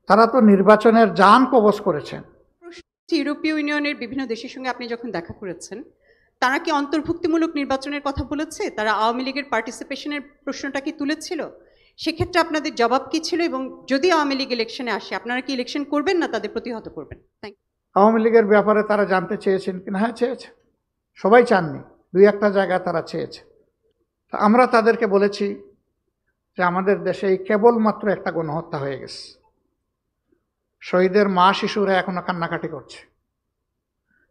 তারা তো নির্বাচনের জান কবজ করেছেন। ইউরোপীয় ইউনিয়নের বিভিন্ন দেশের সঙ্গে আপনি যখন দেখা করেছেন, তারা কি অন্তর্ভুক্তিমূলক নির্বাচনের কথা বলেছে? তারা আওয়ামী লীগের পার্টিসিপেশনের প্রশ্নটা কি তুলেছিল? সেক্ষেত্রে আপনাদের জবাব কি ছিল? এবং যদি আওয়ামী লীগ ইলেকশনে আসে, আপনারা কি ইলেকশন করবেন না তাদের প্রতিহত করবেন? Thank you. আওয়ামী লীগের ব্যাপারে তারা জানতে চেয়েছেন কিনা? হ্যাঁ, চেয়েছে। সবাই চাননি, দুই একটা জায়গায় তারা চেয়েছে। আমরা তাদেরকে বলেছি যে আমাদের দেশে এই কেবলমাত্র একটা গণহত্যা হয়ে গেছে, শহীদের মা শিশুরা এখনো কান্নাকাটি করছে,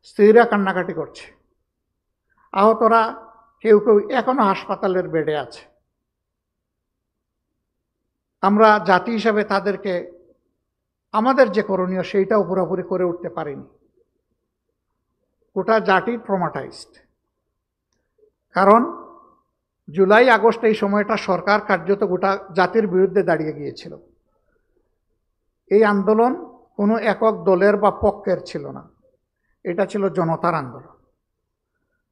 স্ত্রীরা কান্নাকাটি করছে, আহতরা কেউ কেউ এখনো হাসপাতালের বেডে আছে। আমরা জাতি হিসাবে তাদেরকে আমাদের যে করণীয় সেইটাও পুরোপুরি করে উঠতে পারিনি। গোটা জাতি ট্রমাটাইজড। কারণ জুলাই আগস্ট এই সময়টা সরকার কার্যত গোটা জাতির বিরুদ্ধে দাঁড়িয়ে গিয়েছিল। এই আন্দোলন কোনো একক দলের বা পক্ষের ছিল না, এটা ছিল জনতার আন্দোলন।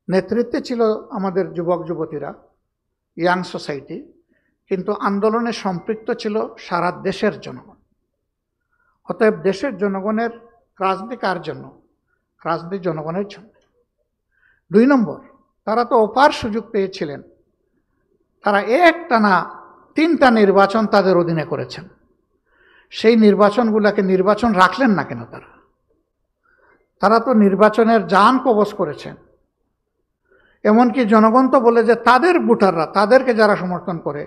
নেতৃত্বে ছিল আমাদের যুবক যুবতীরা, ইয়াং সোসাইটি, কিন্তু আন্দোলনে সম্পৃক্ত ছিল সারা দেশের জনগণ। অতএব দেশের জনগণের রাজনীতি কার জন্য? রাজনীতি জনগণের জন্য। 2 নম্বর, তারা তো অপার সুযোগ পেয়েছিলেন। তারা একটানা 3টা নির্বাচন তাদের অধীনে করেছেন। সেই নির্বাচনগুলোকে নির্বাচন রাখলেন না কেন? তারা তো নির্বাচনের জান কবজ করেছেন। এমনকি জনগণ তো বলে যে তাদের ভোটাররা, তাদেরকে যারা সমর্থন করে,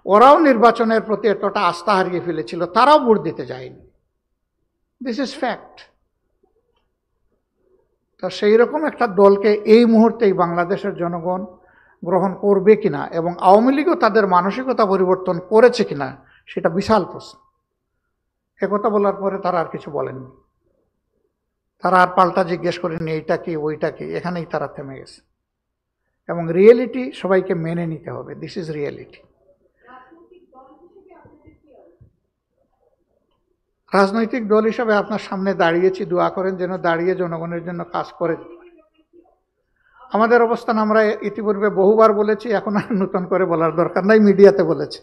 ওরাও নির্বাচনের প্রতি এতটা আস্থা হারিয়ে ফেলেছিল, তারাও ভোট দিতে যায়নি। This is fact. তো সেই রকম একটা দলকে এই মুহূর্তেই বাংলাদেশের জনগণ গ্রহণ করবে কিনা এবং আওয়ামী লীগও তাদের মানসিকতা পরিবর্তন করেছে কিনা সেটা বিশাল প্রশ্ন। একথা বলার পরে তারা আর কিছু বলেননি। তারা আর পাল্টা জিজ্ঞেস করেনি এইটা কি ওইটা কি, এখানেই তারা থেমে গেছে। এবং রিয়েলিটি সবাইকে মেনে নিতে হবে। This is reality. রাজনৈতিক দল হিসাবে আপনার সামনে দাঁড়িয়েছি, দোয়া করেন যেন দাঁড়িয়ে জনগণের জন্য কাজ করে। আমাদের অবস্থান আমরা ইতিপূর্বে বহুবার বলেছি, এখন আর নতুন করে বলার দরকার নাই, মিডিয়াতে বলেছি।